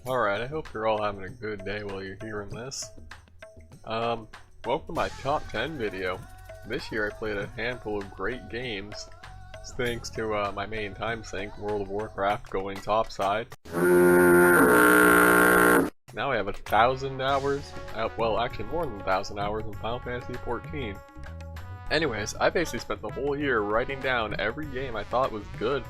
Alright, I hope you're all having a good day while you're hearing this. Welcome to my top 10 video. This year I played a handful of great games, thanks to my main time sink, World of Warcraft, going topside. Now I have 1,000 hours, well actually more than 1,000 hours in Final Fantasy XIV. Anyways, I basically spent the whole year writing down every game I thought was good.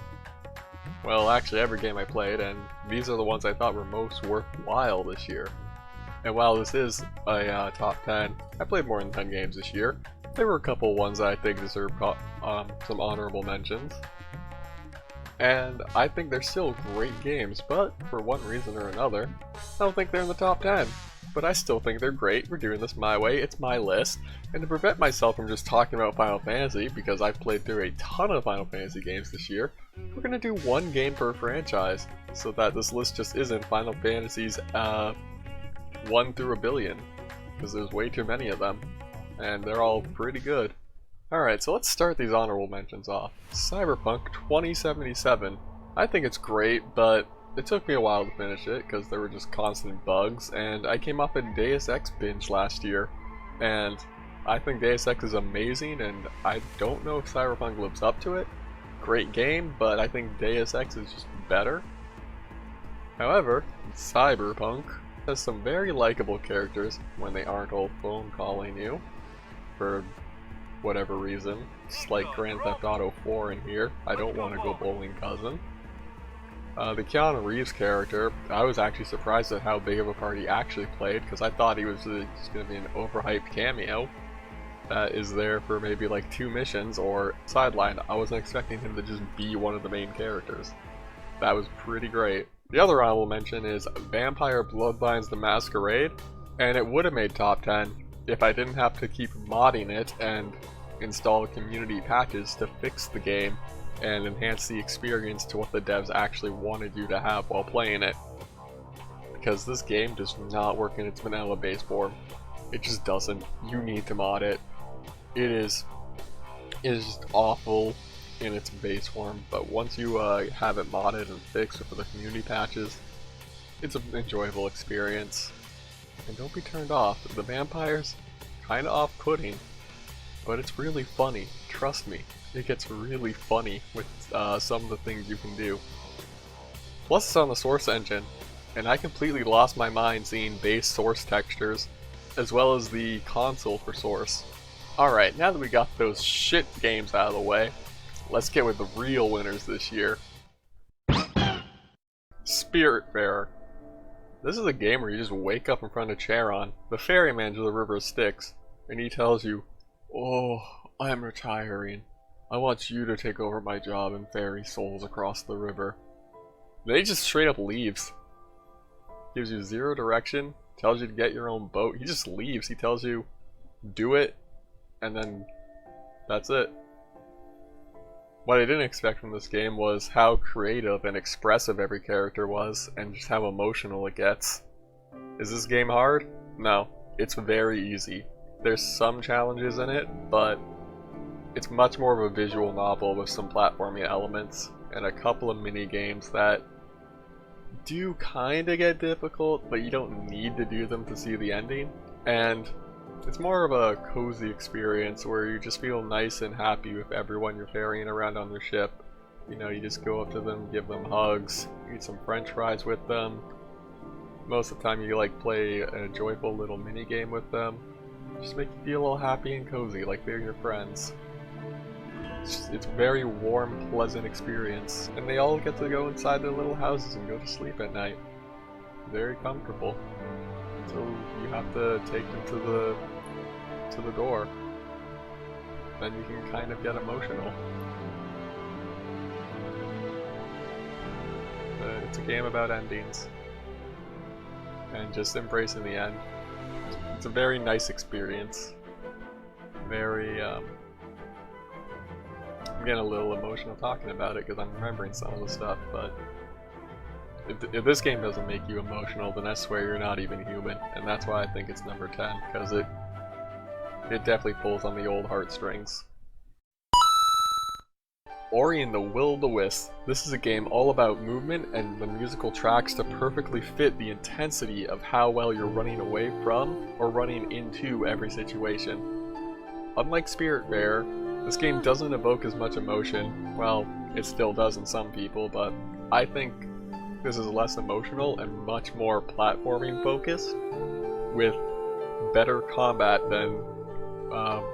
Well, actually every game I played, and these are the ones I thought were most worthwhile this year. And while this is a top 10, I played more than 10 games this year. There were a couple ones that I think deserve some honorable mentions. And I think they're still great games, but for one reason or another, I don't think they're in the top 10. But I still think they're great. We're doing this my way, it's my list. And to prevent myself from just talking about Final Fantasy, because I've played through a ton of Final Fantasy games this year, we're gonna do one game per franchise, so that this list just isn't Final Fantasies 1 through a billion, because there's way too many of them, and they're all pretty good. Alright, so let's start these honorable mentions off. Cyberpunk 2077. I think it's great, but it took me a while to finish it, because there were just constant bugs, and I came off a Deus Ex binge last year, and I think Deus Ex is amazing, and I don't know if Cyberpunk lives up to it. Great game, but I think Deus Ex is just better. However, Cyberpunk has some very likable characters when they aren't all phone calling you for whatever reason. It's like Grand Theft Auto 4 in here. I don't want to go bowling, cousin. The Keanu Reeves character, I was actually surprised at how big of a part he actually played, because I thought he was just going to be an overhyped cameo that is there for maybe like 2 missions or sidelined. I wasn't expecting him to just be one of the main characters. That was pretty great. The other honorable mention is Vampire Bloodlines The Masquerade, and it would have made top 10 if I didn't have to keep modding it and install community patches to fix the game and enhance the experience to what the devs actually wanted you to have while playing it. Because this game does not work in its vanilla base form. It just doesn't. You need to mod it. It is just awful in its base form, but once you have it modded and fixed with the community patches, it's an enjoyable experience. And don't be turned off. The vampires, kinda off-putting, but it's really funny. Trust me, it gets really funny with some of the things you can do. Plus it's on the Source engine, and I completely lost my mind seeing base Source textures, as well as the console for Source. Alright, now that we got those shit games out of the way, let's get with the real winners this year. Spiritfarer. This is a game where you just wake up in front of Charon, the ferryman to the River of Styx, and he tells you, "Oh, I'm retiring. I want you to take over my job and ferry souls across the river." Then he just straight up leaves. Gives you 0 direction, tells you to get your own boat. He just leaves. He tells you, do it, and then that's it. What I didn't expect from this game was how creative and expressive every character was, and just how emotional it gets. Is this game hard? No, it's very easy. There's some challenges in it, but it's much more of a visual novel with some platforming elements, and a couple of mini games that do kinda get difficult, but you don't need to do them to see the ending. And it's more of a cozy experience where you just feel nice and happy with everyone you're ferrying around on their ship. You know, you just go up to them, give them hugs, eat some french fries with them. Most of the time you like play a joyful little mini game with them. Just make you feel all happy and cozy, like they're your friends. It's a very warm, pleasant experience, and they all get to go inside their little houses and go to sleep at night. Very comfortable. So you have to take them to the door. Then you can kind of get emotional. But it's a game about endings. And just embracing the end. It's a very nice experience. Very, I'm getting a little emotional talking about it because I'm remembering some of the stuff, but if this game doesn't make you emotional, then I swear you're not even human, and that's why I think it's number 10, because it definitely pulls on the old heartstrings. Ori and the Will-o'-the-Wisp. This is a game all about movement and the musical tracks to perfectly fit the intensity of how well you're running away from or running into every situation. Unlike Spiritfarer, this game doesn't evoke as much emotion. Well, it still does in some people, but I think this is less emotional and much more platforming focused, with better combat than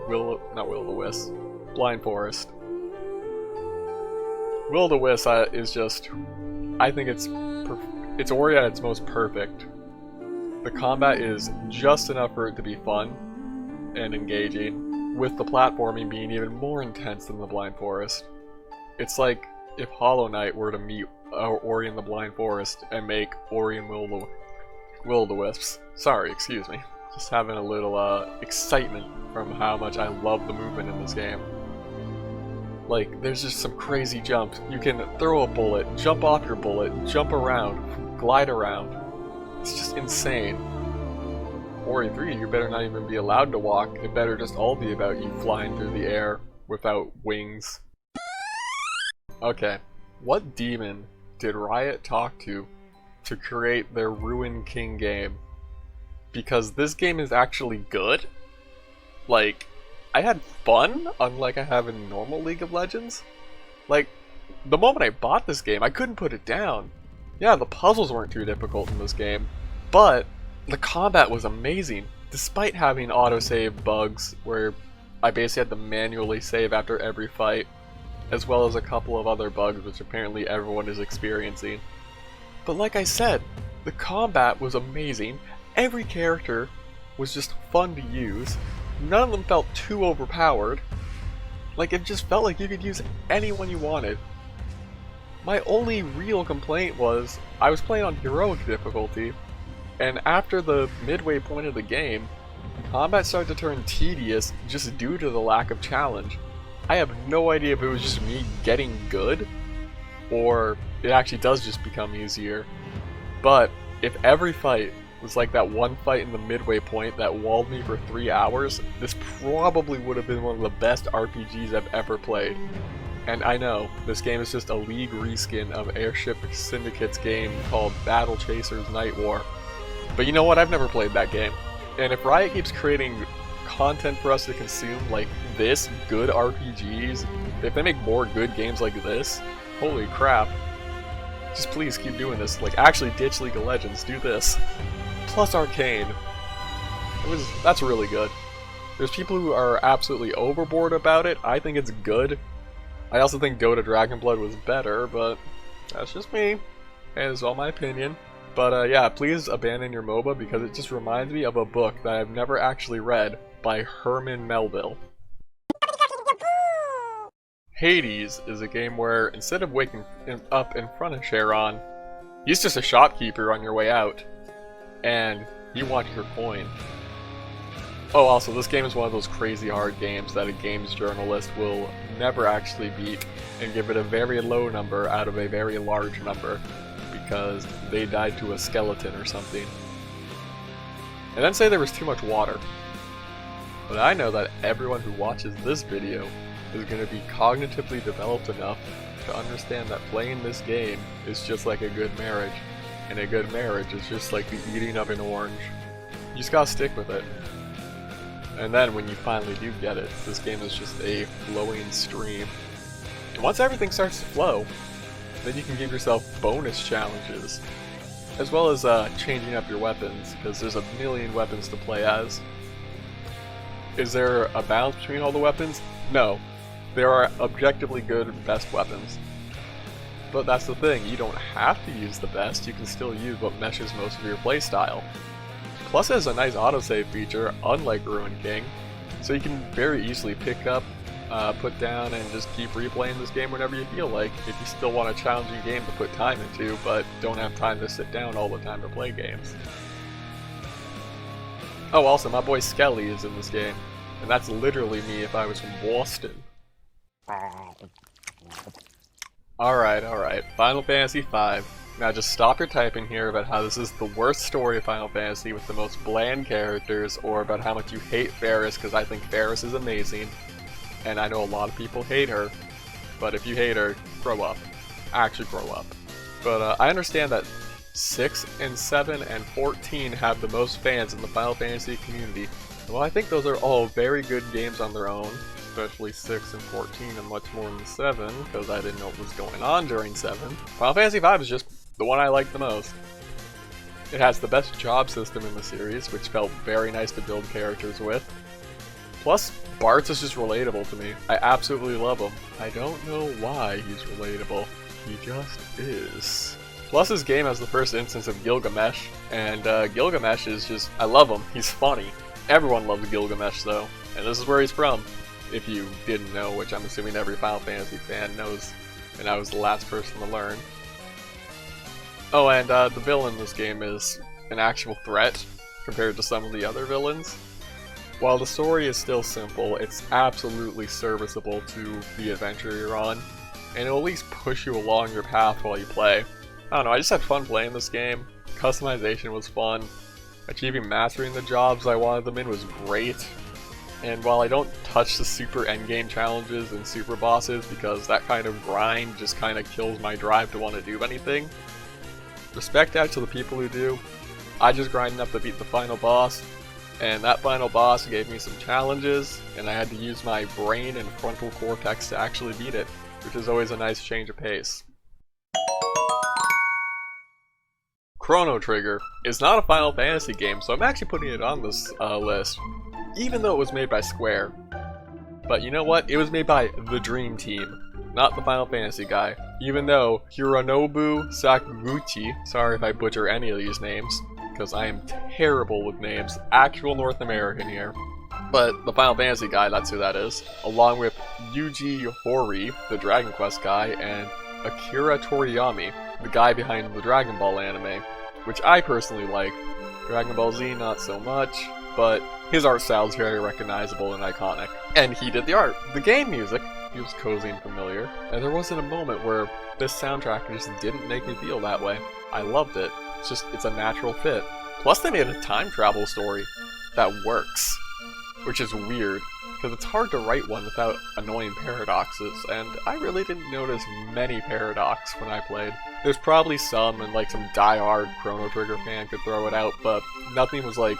Will-o'-the-Wisp, Blind Forest. Will-o'-the-Wisp is just, I think it's Ori at its most perfect. The combat is just enough for it to be fun and engaging, with the platforming being even more intense than the Blind Forest. It's like if Hollow Knight were to meet Ori and the Blind Forest and make Ori and Will-o'-the-Wisps. Sorry, excuse me. Just having a little excitement from how much I love the movement in this game. Like, there's just some crazy jumps. You can throw a bullet, jump off your bullet, jump around, glide around. It's just insane. Ori 3, you better not even be allowed to walk. It better just all be about you flying through the air without wings. Okay, what demon did Riot talk to create their Ruin King game? Because this game is actually good. Like, I had fun, unlike I have in normal League of Legends. Like, the moment I bought this game, I couldn't put it down. Yeah, the puzzles weren't too difficult in this game, but the combat was amazing, despite having autosave bugs where I basically had to manually save after every fight, as well as a couple of other bugs which apparently everyone is experiencing. But like I said, the combat was amazing, every character was just fun to use, none of them felt too overpowered. Like, it just felt like you could use anyone you wanted. My only real complaint was, I was playing on heroic difficulty, and after the midway point of the game, combat started to turn tedious just due to the lack of challenge. I have no idea if it was just me getting good, or it actually does just become easier. But if every fight was like that one fight in the midway point that walled me for 3 hours, this probably would have been one of the best RPGs I've ever played. And I know, this game is just a League reskin of Airship Syndicate's game called Battle Chasers Night War. But you know what, I've never played that game. And if Riot keeps creating content for us to consume like this, good RPGs, if they make more good games like this, holy crap. Just please keep doing this. Like, actually ditch League of Legends, do this. Plus Arcane. That's really good. There's people who are absolutely overboard about it. I think it's good. I also think Dota Dragonblood was better, but that's just me. And it's all my opinion. But yeah, please abandon your MOBA because it just reminds me of a book that I've never actually read by Herman Melville. Hades is a game where instead of waking up in front of Charon, he's just a shopkeeper on your way out. And you want your coin. Oh, also, this game is one of those crazy hard games that a games journalist will never actually beat and give it a very low number out of a very large number because they died to a skeleton or something. And then say there was too much water. But I know that everyone who watches this video is going to be cognitively developed enough to understand that playing this game is just like a good marriage. And a good marriage is just like the eating of an orange. You just gotta stick with it. And then when you finally do get it, this game is just a flowing stream. And once everything starts to flow, then you can give yourself bonus challenges. As well as changing up your weapons, because there's a million weapons to play as. Is there a balance between all the weapons? No. There are objectively good best weapons. But that's the thing, you don't have to use the best, you can still use what meshes most of your playstyle. Plus it has a nice autosave feature, unlike Ruin King, so you can very easily pick up, put down, and just keep replaying this game whenever you feel like, if you still want a challenging game to put time into, but don't have time to sit down all the time to play games. Oh, also, my boy Skelly is in this game, and that's literally me if I was from Boston. Alright, Final Fantasy V. Now just stop your typing here about how this is the worst story of Final Fantasy with the most bland characters, or about how much you hate Faris, because I think Faris is amazing, and I know a lot of people hate her. but if you hate her, grow up. Actually grow up. But I understand that 6 and 7 and 14 have the most fans in the Final Fantasy community. Well, I think those are all very good games on their own, especially 6 and 14 and much more than 7, because I didn't know what was going on during 7. Final Fantasy V is just the one I like the most. It has the best job system in the series, which felt very nice to build characters with. Plus, Bartz is just relatable to me. I absolutely love him. I don't know why he's relatable. He just is. Plus, this game has the first instance of Gilgamesh, and Gilgamesh is just... I love him. He's funny. Everyone loves Gilgamesh, though, and this is where he's from. If you didn't know, which I'm assuming every Final Fantasy fan knows, and I was the last person to learn. Oh, and the villain in this game is an actual threat compared to some of the other villains. While the story is still simple, it's absolutely serviceable to the adventure you're on, and it'll at least push you along your path while you play. I don't know, I just had fun playing this game. Customization was fun. Achieving mastering the jobs I wanted them in was great. And while I don't touch the super endgame challenges and super bosses because that kind of grind just kind of kills my drive to want to do anything, respect out to the people who do. I just grind enough to beat the final boss, and that final boss gave me some challenges, and I had to use my brain and frontal cortex to actually beat it, which is always a nice change of pace. Chrono Trigger is not a Final Fantasy game, so I'm actually putting it on this list, even though it was made by Square. But you know what? It was made by the Dream Team, not the Final Fantasy guy. Even though Hironobu Sakaguchi, sorry if I butcher any of these names, because I am terrible with names, actual North American here. But the Final Fantasy guy, that's who that is, along with Yuji Horii, the Dragon Quest guy, and Akira Toriyami, the guy behind the Dragon Ball anime, which I personally like. Dragon Ball Z, not so much, but his art style is very recognizable and iconic. And he did the art. The game music feels cozy and familiar, and there wasn't a moment where this soundtrack just didn't make me feel that way. I loved it. It's a natural fit. Plus they made a time travel story that works, which is weird, because it's hard to write one without annoying paradoxes, and I really didn't notice many paradox when I played. There's probably some, and like some die-hard Chrono Trigger fan could throw it out, but nothing was like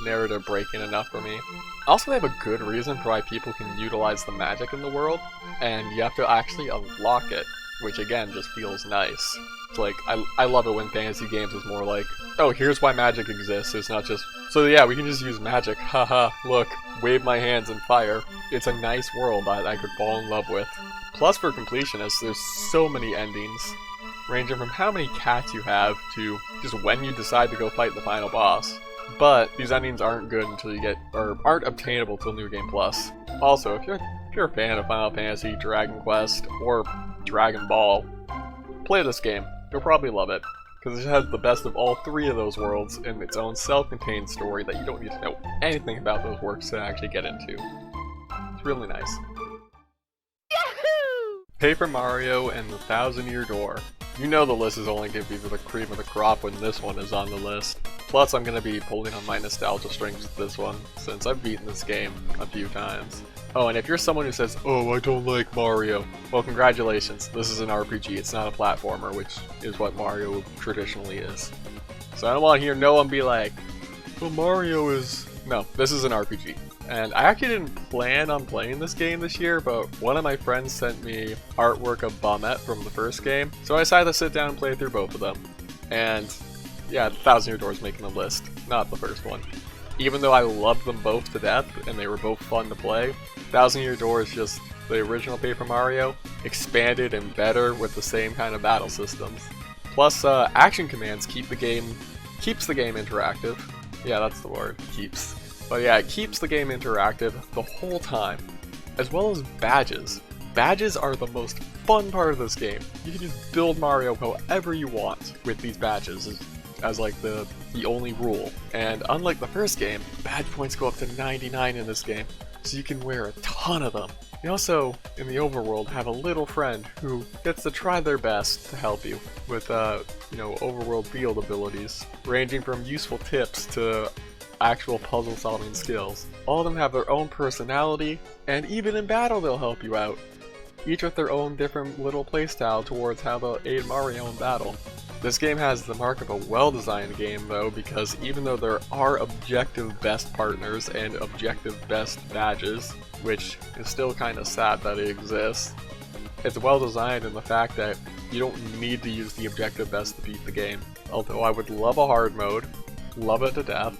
narrative breaking enough for me. Also, they have a good reason for why people can utilize the magic in the world, and you have to actually unlock it, which again just feels nice. It's like, I love it when fantasy games is more like, oh, here's why magic exists, it's not just, so yeah, we can just use magic, haha, look, wave my hands and fire. It's a nice world that I could fall in love with. Plus for completionists, there's so many endings, ranging from how many cats you have to just when you decide to go fight the final boss. But these endings aren't good until you get, or aren't obtainable till New Game Plus. Also, if you're a fan of Final Fantasy, Dragon Quest, or Dragon Ball, play this game. You'll probably love it, because it has the best of all three of those worlds in its own self-contained story that you don't need to know anything about those works to actually get into. It's really nice. Yahoo! Paper Mario and the Thousand-Year Door. You know the list is only going to be for the cream of the crop when this one is on the list. Plus, I'm going to be pulling on my nostalgia strings with this one, since I've beaten this game a few times. Oh, and if you're someone who says, oh, I don't like Mario, well, congratulations, this is an RPG, it's not a platformer, which is what Mario traditionally is. So I don't want to hear no one be like, well, Mario is... No, this is an RPG. And I actually didn't plan on playing this game this year, but one of my friends sent me artwork of Baumette from the first game, so I decided to sit down and play through both of them. And yeah, Thousand Year Door is making the list, not the first one. Even though I loved them both to death, and they were both fun to play, Thousand Year Door is just the original Paper Mario, expanded and better with the same kind of battle systems. Plus, action commands keeps the game interactive. Yeah, that's the word, keeps. But yeah, it keeps the game interactive the whole time, as well as badges. Badges are the most fun part of this game. You can just build Mario however you want with these badges as like the only rule. And unlike the first game, badge points go up to 99 in this game, so you can wear a ton of them. You also, in the overworld, have a little friend who gets to try their best to help you with, overworld field abilities, ranging from useful tips to actual puzzle-solving skills. All of them have their own personality, and even in battle they'll help you out. each with their own different little playstyle towards how they'll aid Mario in battle. This game has the mark of a well-designed game though, because even though there are objective best partners and objective best badges, which is still kind of sad that it exists, it's well designed in the fact that you don't need to use the objective best to beat the game. Although I would love a hard mode, love it to death,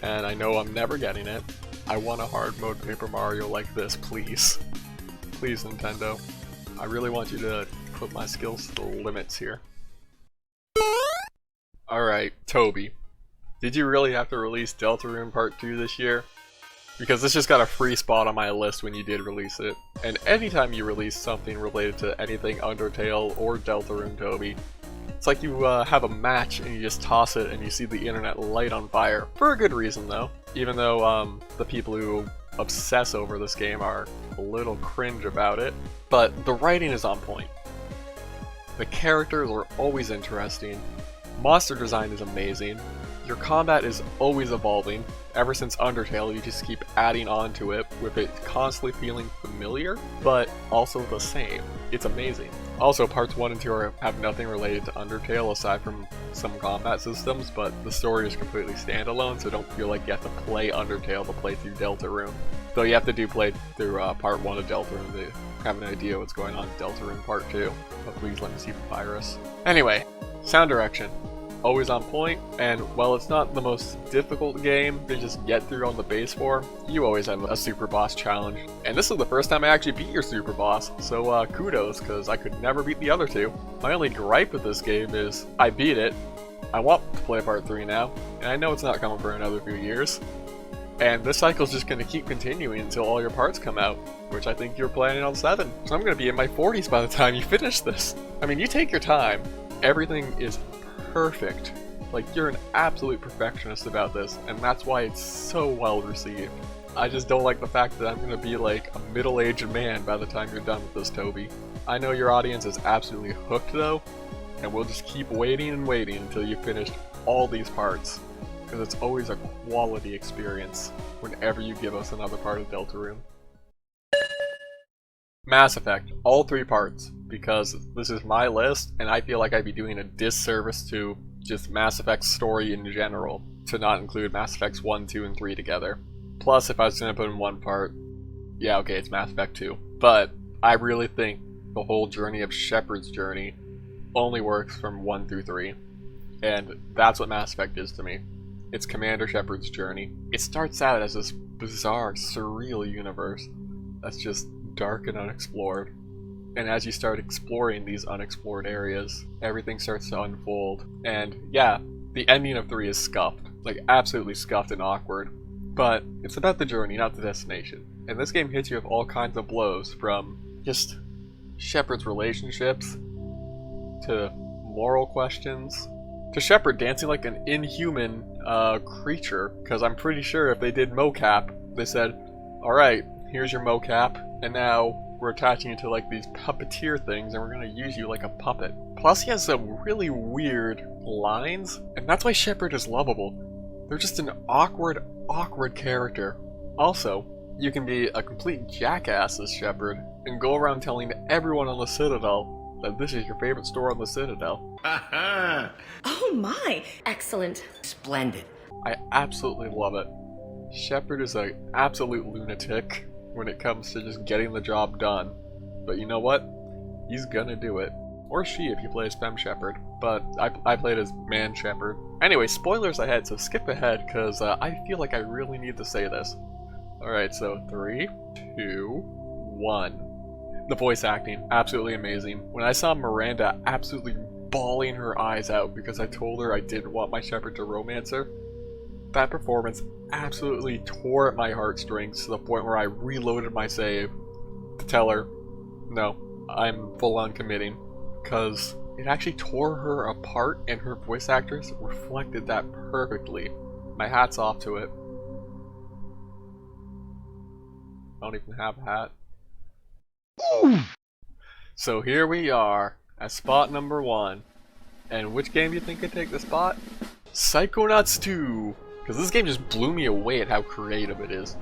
and I know I'm never getting it. I want a hard mode Paper Mario like this, please. Please, Nintendo. I really want you to put my skills to the limits here. Alright, Toby. Did you really have to release Deltarune Part 2 this year? Because this just got a free spot on my list when you did release it. And anytime you release something related to anything Undertale or Deltarune, Toby, it's like you have a match and you just toss it and you see the internet light on fire. For a good reason though. Even though the people who obsess over this game are a little cringe about it. But the writing is on point. The characters are always interesting. Monster design is amazing. Your combat is always evolving. Ever since Undertale, you just keep adding on to it, with it constantly feeling familiar, but also the same. It's amazing. Also, parts 1 and 2 have nothing related to Undertale aside from some combat systems, but the story is completely standalone, so don't feel like you have to play Undertale to play through Deltarune. Though you have to play through part 1 of Deltarune to have an idea what's going on in Deltarune Part 2. But please let me see the virus. Anyway, sound direction. Always on point, and while it's not the most difficult game to just get through on the base for, you always have a super boss challenge. And this is the first time I actually beat your super boss, so kudos, because I could never beat the other two. My only gripe with this game is, I beat it, I want to play part 3 now, and I know it's not coming for another few years. And this cycle's just going to keep continuing until all your parts come out, which I think you're planning on 7. So I'm going to be in my 40s by the time you finish this. I mean, you take your time, everything is perfect. Like, you're an absolute perfectionist about this, and that's why it's so well received. I just don't like the fact that I'm gonna be like a middle-aged man by the time you're done with this, Toby. I know your audience is absolutely hooked though, and we'll just keep waiting and waiting until you finish all these parts, because it's always a quality experience whenever you give us another part of Deltarune. Mass Effect, all 3 parts, because this is my list, and I feel like I'd be doing a disservice to just Mass Effect's story in general, to not include Mass Effects 1, 2, and 3 together. Plus, if I was going to put in one part, yeah, okay, it's Mass Effect 2. But I really think the whole journey of Shepard's journey only works from 1 through 3. And that's what Mass Effect is to me. It's Commander Shepard's journey. It starts out as this bizarre, surreal universe that's just dark and unexplored. And as you start exploring these unexplored areas, everything starts to unfold. And yeah, the ending of 3 is scuffed. Like, absolutely scuffed and awkward. But it's about the journey, not the destination. And this game hits you with all kinds of blows, from just Shepard's relationships, to moral questions, to Shepard dancing like an inhuman creature. Because I'm pretty sure if they did mocap, they said, alright, here's your mocap, and now we're attaching you to like these puppeteer things and we're gonna use you like a puppet. Plus he has some really weird lines, and that's why Shepard is lovable. They're just an awkward character. Also, you can be a complete jackass as Shepard and go around telling everyone on the Citadel that this is your favorite store on the Citadel. Oh my! Excellent. Splendid. I absolutely love it. Shepard is an absolute lunatic when it comes to just getting the job done. But you know what? He's gonna do it. Or she if you play as Femme Shepard. But I played as Man Shepard. Anyway, spoilers ahead, so skip ahead, because I feel like I really need to say this. Alright, so 3, 2, 1. The voice acting, absolutely amazing. When I saw Miranda absolutely bawling her eyes out because I told her I didn't want my Shepard to romance her, that performance absolutely tore at my heartstrings to the point where I reloaded my save to tell her, no, I'm full on committing, because it actually tore her apart and her voice actress reflected that perfectly. My hat's off to it. I don't even have a hat. So here we are at spot number 1. And which game do you think could take the spot? Psychonauts 2! Because this game just blew me away at how creative it is.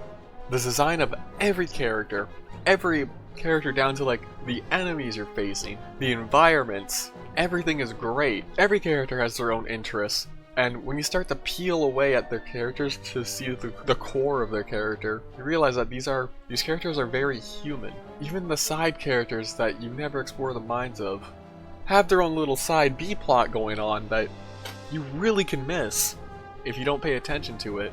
The design of every character, every character down to like the enemies you're facing, the environments. Everything is great. Every character has their own interests. And when you start to peel away at their characters to see the core of their character, you realize that these characters are very human. Even the side characters that you never explore the minds of have their own little side B plot going on that you really can miss if you don't pay attention to it.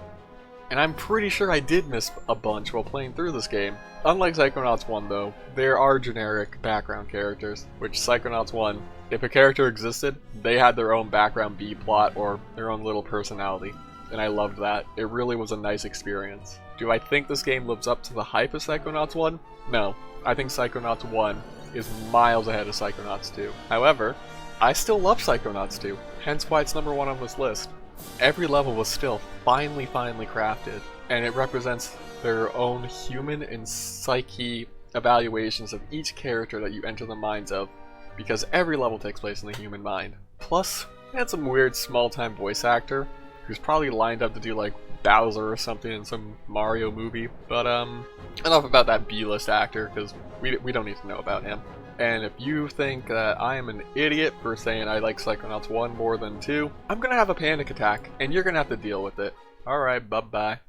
And I'm pretty sure I did miss a bunch while playing through this game. Unlike Psychonauts 1 though, there are generic background characters, which Psychonauts 1, if a character existed, they had their own background B plot or their own little personality. And I loved that. It really was a nice experience. Do I think this game lives up to the hype of Psychonauts 1? No. I think Psychonauts 1 is miles ahead of Psychonauts 2. However, I still love Psychonauts 2, hence why it's number 1 on this list. Every level was still finely crafted, and it represents their own human and psyche evaluations of each character that you enter the minds of, because every level takes place in the human mind. Plus, they had some weird small-time voice actor who's probably lined up to do like Bowser or something in some Mario movie, but enough about that B-list actor, because we don't need to know about him. And if you think that I am an idiot for saying I like Psychonauts 1 more than 2, I'm gonna have a panic attack, and you're gonna have to deal with it. Alright, bye-bye.